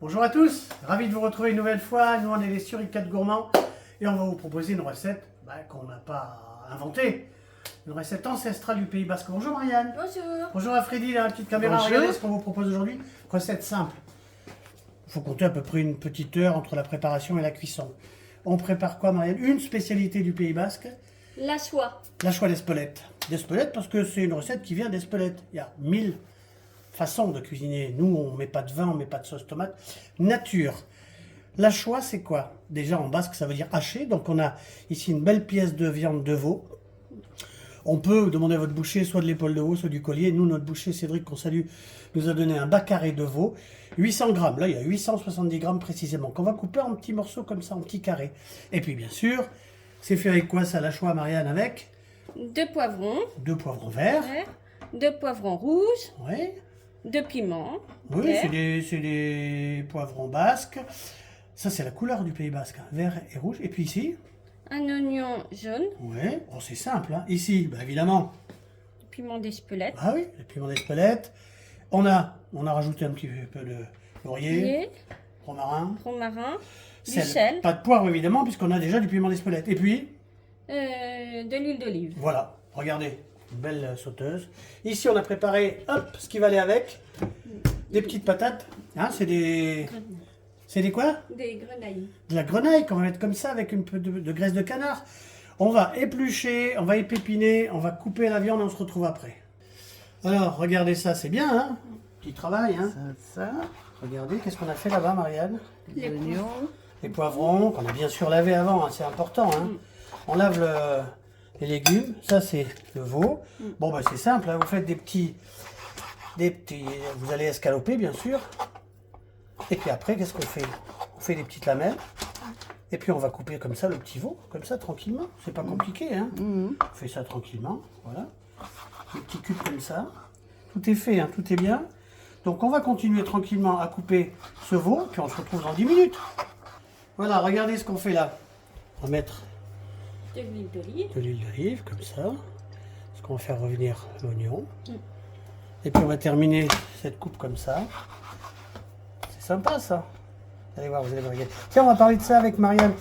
Bonjour à tous, ravi de vous retrouver une nouvelle fois. Nous on est les Suricates Gourmands et on va vous proposer une recette qu'on n'a pas inventée. Une recette ancestrale du Pays Basque. Bonjour Marianne. Bonjour. Bonjour à Freddy, la petite caméra. Bonjour. Regardez ce qu'on vous propose aujourd'hui. Recette simple. Il faut compter à peu près une petite heure entre la préparation et la cuisson. On prépare quoi Marianne? Une spécialité du Pays Basque. La soie. La choix d'Espelette. D'Espelette parce que c'est une recette qui vient d'Espelette. Il y a 1000 façons de cuisiner. Nous, on ne met pas de vin, on ne met pas de sauce tomate. Nature. La choix, c'est quoi? Déjà, en basque, ça veut dire haché. Donc, on a ici une belle pièce de viande de veau. On peut demander à votre boucher soit de l'épaule de veau, soit du collier. Nous, notre boucher, Cédric, qu'on salue, nous a donné un bas carré de veau. 800 grammes. Là, il y a 870 grammes précisément. Qu'on va couper en petits morceaux comme ça, en petits carrés. Et puis, bien sûr, c'est fait avec quoi ça, la choix, Marianne? Avec 2 poivrons. 2 poivrons verts. 2 poivrons rouges. Oui. 2 piments. Oui, c'est des poivrons basques. Ça, c'est la couleur du Pays Basque, hein, vert et rouge. Et puis ici, un oignon jaune. oui, bon, c'est simple. Hein. Ici, évidemment, Du piment d'Espelette. ah oui, le piment d'Espelette. On a rajouté un petit peu de laurier, romarin, Romarin. Du sel. sel. Pas de poivre, évidemment, puisqu'on a déjà du piment d'Espelette. Et puis, De l'huile d'olive. voilà, regardez, une belle sauteuse. Ici, on a préparé, hop, ce qui va aller avec. Des petites patates. Hein, c'est des quoi? Des grenailles. De la grenaille qu'on va mettre comme ça avec un peu de graisse de canard. On va éplucher, on va épépiner, on va couper la viande et on se retrouve après. Alors, regardez ça, c'est bien, hein? Petit travail, hein? Ça, Regardez, qu'est-ce qu'on a fait là-bas, Marianne? les oignons. Les poivrons, qu'on a bien sûr lavé avant, hein, c'est important, hein? On lave les légumes, ça c'est le veau. Bon, c'est simple, hein, vous faites des petits... Vous allez escaloper, bien sûr. Et puis après, qu'est-ce qu'on fait? On fait des petites lamelles. Et puis on va couper comme ça le petit veau, comme ça, tranquillement. C'est pas compliqué, hein? On fait ça tranquillement, voilà. Des petits cubes comme ça. Tout est fait, hein, tout est bien. Donc on va continuer tranquillement à couper ce veau, puis on se retrouve dans 10 minutes. Voilà, regardez ce qu'on fait là. On va mettre De l'huile d'olive. de l'huile d'olive, comme ça. Parce qu'on va faire revenir l'oignon. Et puis on va terminer cette coupe comme ça. C'est sympa ça. Vous allez voir, vous allez me regarder. Tiens, on va parler de ça avec Marianne.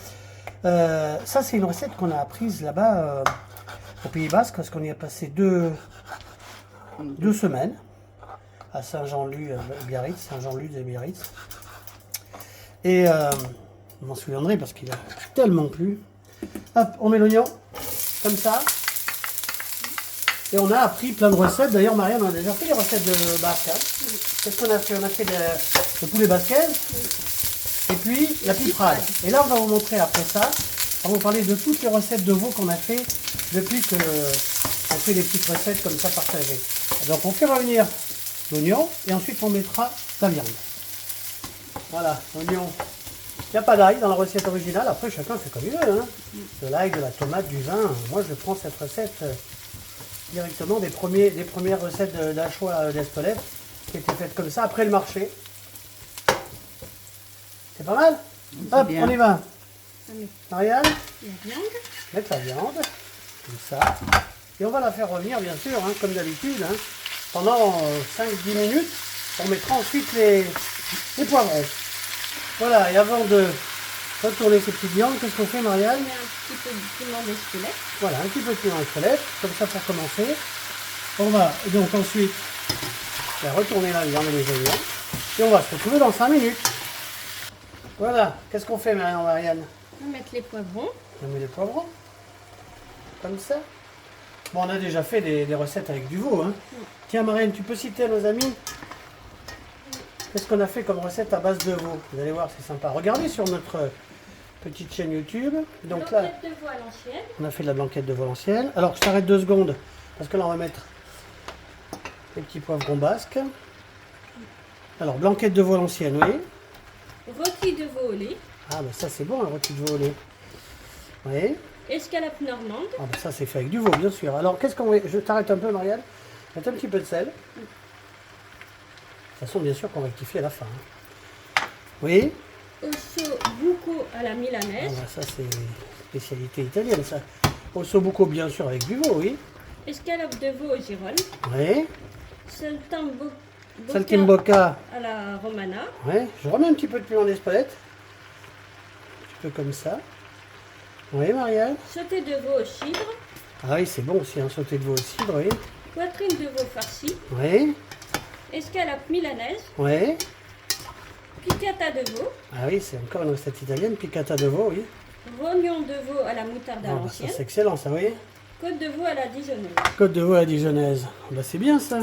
Ça, c'est une recette qu'on a apprise là-bas au Pays Basque, parce qu'on y a passé deux semaines à Saint-Jean-Luz-Biarritz, Saint-Jean-Luz-et-Biarritz. Et je m'en souviendrai parce qu'il a tellement plu. Hop, on met l'oignon comme ça. Et on a appris plein de recettes. D'ailleurs, Marianne, on a déjà fait des recettes de basque. Hein. Qu'est-ce qu'on a fait? On a fait le poulet basquaise et puis la piperade. Et là, on va vous montrer après ça. On va vous parler de toutes les recettes de veau qu'on a fait depuis qu'on fait des petites recettes comme ça partagées. Donc, on fait revenir l'oignon et ensuite on mettra la viande. Voilà, l'oignon. Il n'y a pas d'ail dans la recette originale. Après, chacun fait comme il veut. Hein. De l'ail, de la tomate, du vin. Moi, je prends cette recette directement des premières recettes d'Achois d'Espelette qui étaient faites comme ça après le marché. C'est pas mal? Hop, bien. on y va. Allez. Marianne, La viande. mettre la viande, comme ça. Et on va la faire revenir, bien sûr, hein, comme d'habitude, hein, pendant 5-10 minutes. On mettra ensuite les poivrons. Voilà, et avant de retourner ces petites viandes, qu'est-ce qu'on fait, Marianne? On met un petit peu de piment d'Espelette. Voilà, un petit peu de piment d'Espelette, comme ça pour commencer. On va donc ensuite retourner la viande et les oignons. Et on va se retrouver dans 5 minutes. Voilà, qu'est-ce qu'on fait maintenant, Marianne? On va mettre les poivrons. On met les poivrons, comme ça. Bon, on a déjà fait des recettes avec du veau. Hein. Tiens, Marianne, tu peux citer à nos amis qu'est-ce qu'on a fait comme recette à base de veau? Vous allez voir, c'est sympa. Regardez sur notre petite chaîne YouTube. Donc là, Blanquette de veau à l'ancienne. on a fait de la blanquette de veau à l'ancienne. Alors, je t'arrête 2 secondes, parce que là, on va mettre les petits poivrons basques. Alors, blanquette de veau à l'ancienne, oui. Rôti de veau au lait. Ah, ben ça, c'est bon, un rôti de veau au lait. Oui. Escalope normande. Ah, ben ça, c'est fait avec du veau, bien sûr. Alors, qu'est-ce qu'on va... Je t'arrête un peu, Marianne. Mettre un petit peu de sel. De toute façon, bien sûr qu'on rectifie à la fin. Hein. Oui. Osso bucco à la Ah, milanaise. ben ça, c'est spécialité italienne, ça. Osso bucco, bien sûr, avec du veau, oui. Escalope de veau au girolles. Oui. saltimbocca. à la romana. Ouais, je remets un petit peu de piment d'Espelette. Un petit peu comme ça. Oui, Marianne. Sauté de veau au cidre. Ah oui, c'est bon aussi, un sauté de veau au cidre, oui. Poitrine de veau farcie. Oui, Escalope milanaise. oui. Piccata de veau. Ah oui, c'est encore une recette italienne, piccata de veau, oui. Rognon de veau à la moutarde à Bon, bah, ça l'ancienne. c'est excellent, ça, oui. Côte de veau à la dijonnaise. Côte de veau à la dijonnaise. Bah, c'est bien ça.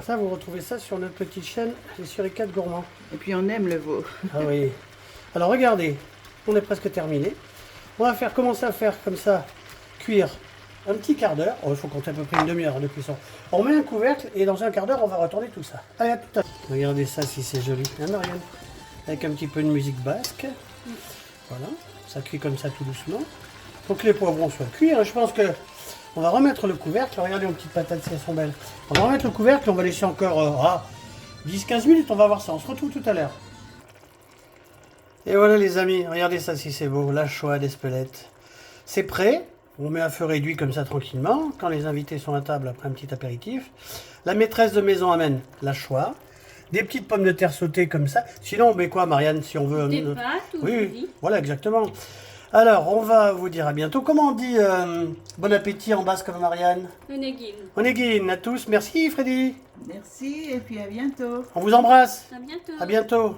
Ça, vous retrouvez ça sur notre petite chaîne, les Suricats Gourmands. Et puis on aime le veau. Ah oui. Alors regardez, on est presque terminé. On va commencer à faire comme ça, cuire un petit quart d'heure. Oh, il faut compter à peu près une demi-heure de cuisson. On met un couvercle et dans un quart d'heure, on va retourner tout ça. Allez, à tout à l'heure. Regardez ça si c'est joli, hein Marianne? Avec un petit peu de musique basque. Voilà, ça cuit comme ça tout doucement. Il faut que les poivrons soient cuits. Je pense que on va remettre le couvercle. Regardez nos petites patates si elles sont belles. On va remettre le couvercle, on va laisser encore 10-15 minutes, on va voir ça. On se retrouve tout à l'heure. Et voilà les amis, regardez ça si c'est beau, la choix d'Espelette. C'est prêt, on met à feu réduit comme ça tranquillement, quand les invités sont à table après un petit apéritif. La maîtresse de maison amène la choix, des petites pommes de terre sautées comme ça. Sinon on met quoi Marianne si on veut Des pâtes ou du Oui, riz. voilà exactement. Alors on va vous dire à bientôt. Comment on dit bon appétit en basque comme Marianne? Onegin. Onegin à tous, merci Freddy. Merci et puis à bientôt. On vous embrasse, À bientôt. à bientôt.